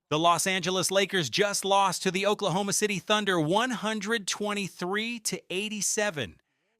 The Los Angeles Lakers just lost to the Oklahoma City Thunder 123 to 87.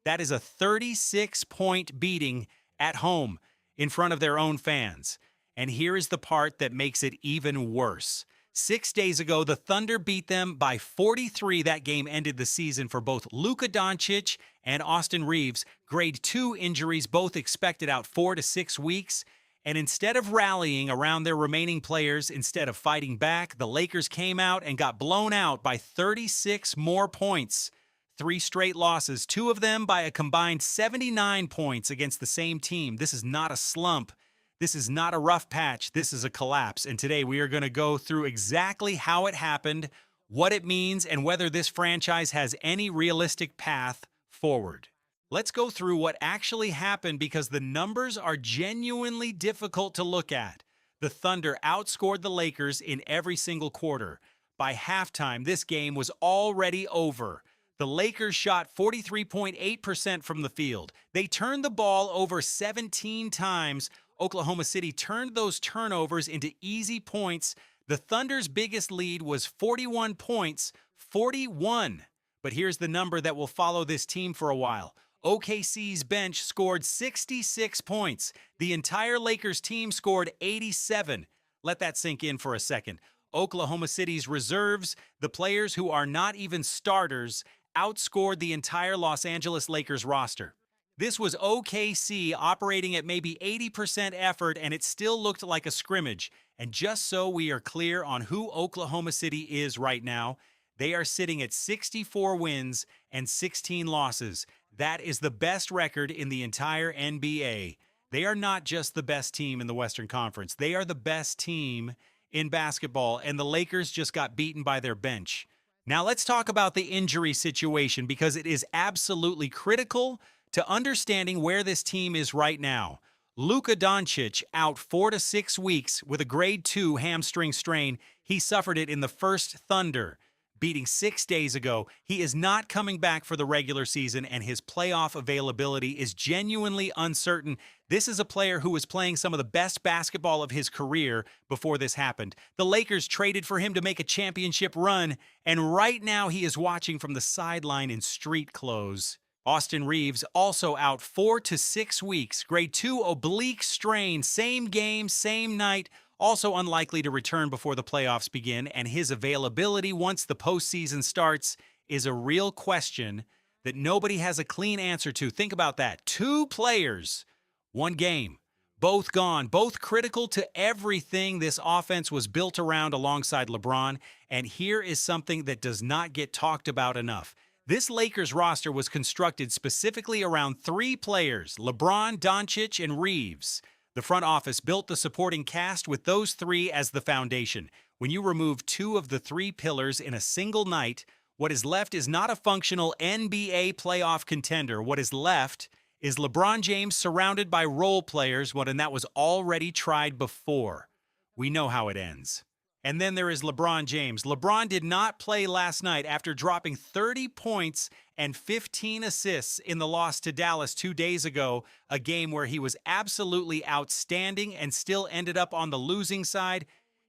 That is a 36-point beating at home in front of their own fans. And here is the part that makes it even worse. 6 days ago, the Thunder beat them by 43. That game ended the season for both Luka Doncic and Austin Reeves. Grade 2 injuries, both expected out 4 to 6 weeks. And instead of rallying around their remaining players, instead of fighting back, the Lakers came out and got blown out by 36 more points. 3 straight losses, 2 of them by a combined 79 points against the same team. This is not a slump. This is not a rough patch. This is a collapse. And today we are going to go through exactly how it happened, what it means, and whether this franchise has any realistic path forward. Let's go through what actually happened because the numbers are genuinely difficult to look at. The Thunder outscored the Lakers in every single quarter. By halftime, this game was already over. The Lakers shot 43.8% from the field. They turned the ball over 17 times. Oklahoma City turned those turnovers into easy points. The Thunder's biggest lead was 41 points, 41. But here's the number that will follow this team for a while. OKC's bench scored 66 points. The entire Lakers team scored 87. Let that sink in for a second. Oklahoma City's reserves, the players who are not even starters, outscored the entire Los Angeles Lakers roster. This was OKC operating at maybe 80% effort, and it still looked like a scrimmage. And just so we are clear on who Oklahoma City is right now, they are sitting at 64 wins and 16 losses. That is the best record in the entire NBA. They are not just the best team in the Western Conference. They are the best team in basketball, and the Lakers just got beaten by their bench. Now let's talk about the injury situation because it is absolutely critical to understanding where this team is right now. Luka Doncic out 4 to 6 weeks with a grade 2 hamstring strain. He suffered it in the first Thunder, beating 6 days ago. He is not coming back for the regular season, and his playoff availability is genuinely uncertain. This is a player who was playing some of the best basketball of his career before this happened. The Lakers traded for him to make a championship run, and right now he is watching from the sideline in street clothes. Austin Reeves also out 4 to 6 weeks, grade 2 oblique strain, same game, same night, also unlikely to return before the playoffs begin, and his availability once the postseason starts is a real question that nobody has a clean answer to. Think about that. 2 players, 1 game, both gone, both critical to everything this offense was built around alongside LeBron, and here is something that does not get talked about enough. This Lakers roster was constructed specifically around 3 players, LeBron, Doncic, and Reeves. The front office built the supporting cast with those 3 as the foundation. When you remove 2 of the 3 pillars in a single night, what is left is not a functional NBA playoff contender. What is left is LeBron James surrounded by role players, and that was already tried before. We know how it ends. And then there is LeBron James. LeBron did not play last night after dropping 30 points and 15 assists in the loss to Dallas 2 days ago, a game where he was absolutely outstanding and still ended up on the losing side.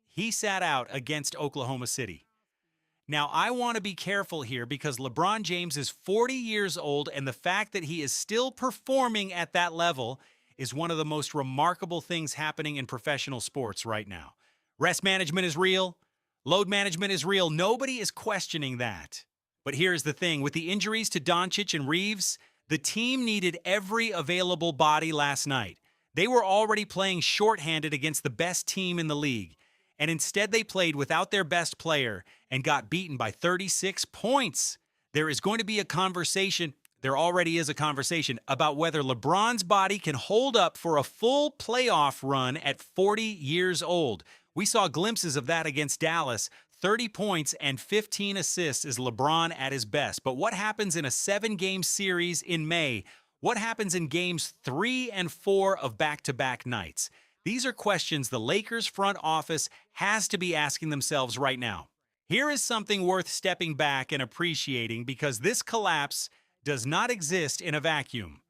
He sat out against Oklahoma City. Now, I want to be careful here because LeBron James is 40 years old, and the fact that he is still performing at that level is one of the most remarkable things happening in professional sports right now. Rest management is real. Load management is real. Nobody is questioning that. But here's the thing. With the injuries to Doncic and Reeves, the team needed every available body last night. They were already playing shorthanded against the best team in the league. And instead they played without their best player and got beaten by 36 points. There is going to be a conversation, there already is a conversation, about whether LeBron's body can hold up for a full playoff run at 40 years old. We saw glimpses of that against Dallas. 30 points and 15 assists is LeBron at his best. But what happens in a 7-game series in May? What happens in games 3 and 4 of back-to-back nights? These are questions the Lakers front office has to be asking themselves right now. Here is something worth stepping back and appreciating because this collapse does not exist in a vacuum.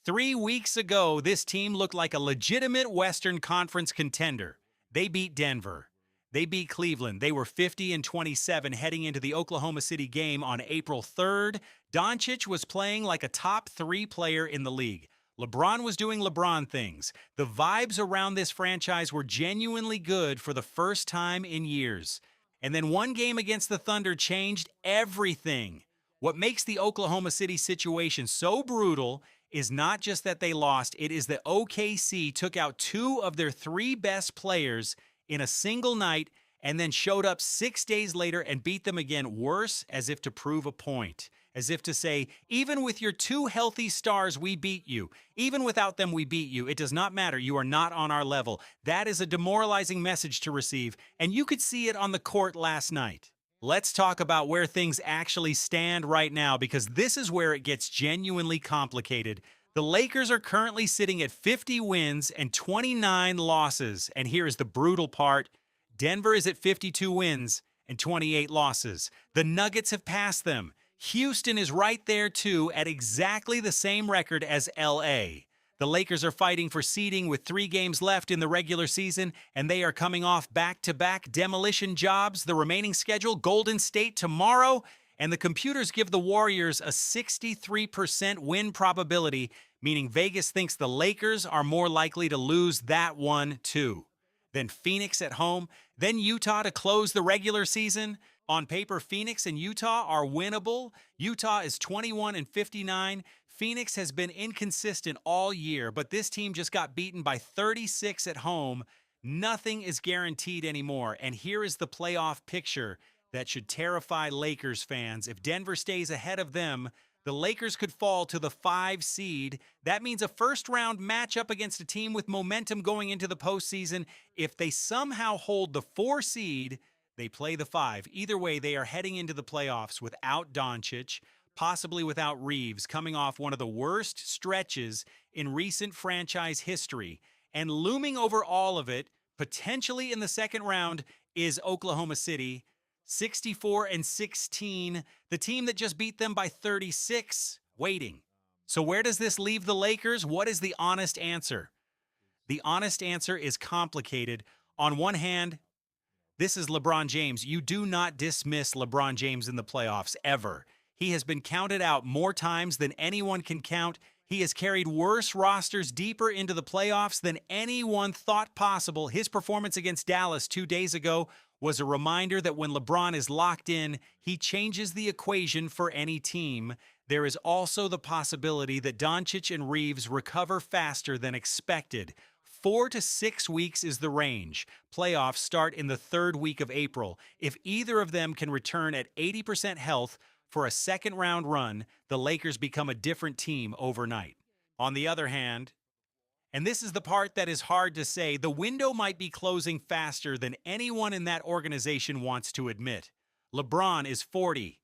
3 weeks ago, this team looked like a legitimate Western Conference contender. They beat Denver. They beat Cleveland. They were 50-27 heading into the Oklahoma City game on April 3rd. Doncic was playing like a top 3 player in the league. LeBron was doing LeBron things. The vibes around this franchise were genuinely good for the first time in years. And then one game against the Thunder changed everything. What makes the Oklahoma City situation so brutal is not just that they lost, it is that OKC took out 2 of their 3 best players in a single night and then showed up 6 days later and beat them again, worse, as if to prove a point. As if to say, even with your 2 healthy stars, we beat you. Even without them, we beat you. It does not matter. You are not on our level. That is a demoralizing message to receive, and you could see it on the court last night. Let's talk about where things actually stand right now, because this is where it gets genuinely complicated. The Lakers are currently sitting at 50 wins and 29 losses. And here is the brutal part. Denver is at 52 wins and 28 losses. The Nuggets have passed them. Houston is right there too at exactly the same record as LA. The Lakers are fighting for seeding with 3 games left in the regular season, and they are coming off back-to-back demolition jobs. The remaining schedule, Golden State tomorrow, and the computers give the Warriors a 63% win probability, meaning Vegas thinks the Lakers are more likely to lose that one too. Then Phoenix at home, then Utah to close the regular season. On paper, Phoenix and Utah are winnable. Utah is 21-59. Phoenix has been inconsistent all year, but this team just got beaten by 36 at home. Nothing is guaranteed anymore, and here is the playoff picture that should terrify Lakers fans. If Denver stays ahead of them, the Lakers could fall to the 5 seed. That means a first-round matchup against a team with momentum going into the postseason. If they somehow hold the 4 seed, they play the 5. Either way, they are heading into the playoffs without Doncic, possibly without Reeves, coming off one of the worst stretches in recent franchise history. And looming over all of it, potentially in the second round, is Oklahoma City, 64-16, the team that just beat them by 36, waiting. So where does this leave the Lakers? What is the honest answer? The honest answer is complicated. On one hand, this is LeBron James. You do not dismiss LeBron James in the playoffs, ever. He has been counted out more times than anyone can count. He has carried worse rosters deeper into the playoffs than anyone thought possible. His performance against Dallas 2 days ago was a reminder that when LeBron is locked in, he changes the equation for any team. There is also the possibility that Doncic and Reeves recover faster than expected. 4 to 6 weeks is the range. Playoffs start in the 3rd week of April. If either of them can return at 80% health for a second-round run, the Lakers become a different team overnight. On the other hand, and this is the part that is hard to say, the window might be closing faster than anyone in that organization wants to admit. LeBron is 40.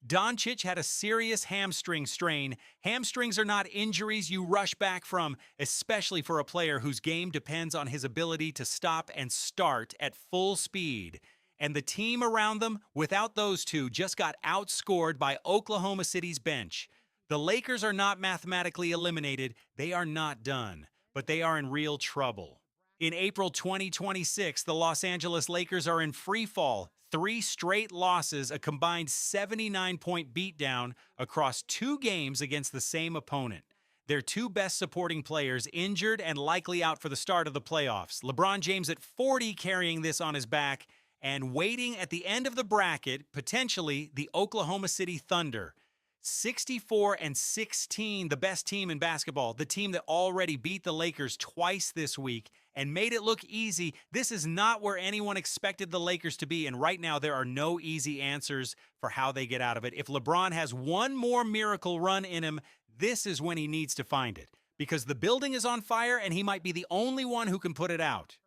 Doncic had a serious hamstring strain. Hamstrings are not injuries you rush back from, especially for a player whose game depends on his ability to stop and start at full speed. And the team around them, without those two, just got outscored by Oklahoma City's bench. The Lakers are not mathematically eliminated. They are not done, but they are in real trouble. In April 2026, the Los Angeles Lakers are in free fall. 3 straight losses, a combined 79-point beatdown across 2 games against the same opponent. Their 2 best supporting players injured and likely out for the start of the playoffs. LeBron James at 40 carrying this on his back, and waiting at the end of the bracket, potentially the Oklahoma City Thunder. 64-16, the best team in basketball, the team that already beat the Lakers twice this week and made it look easy. This is not where anyone expected the Lakers to be, and right now there are no easy answers for how they get out of it. If LeBron has one more miracle run in him, this is when he needs to find it, because the building is on fire and he might be the only one who can put it out.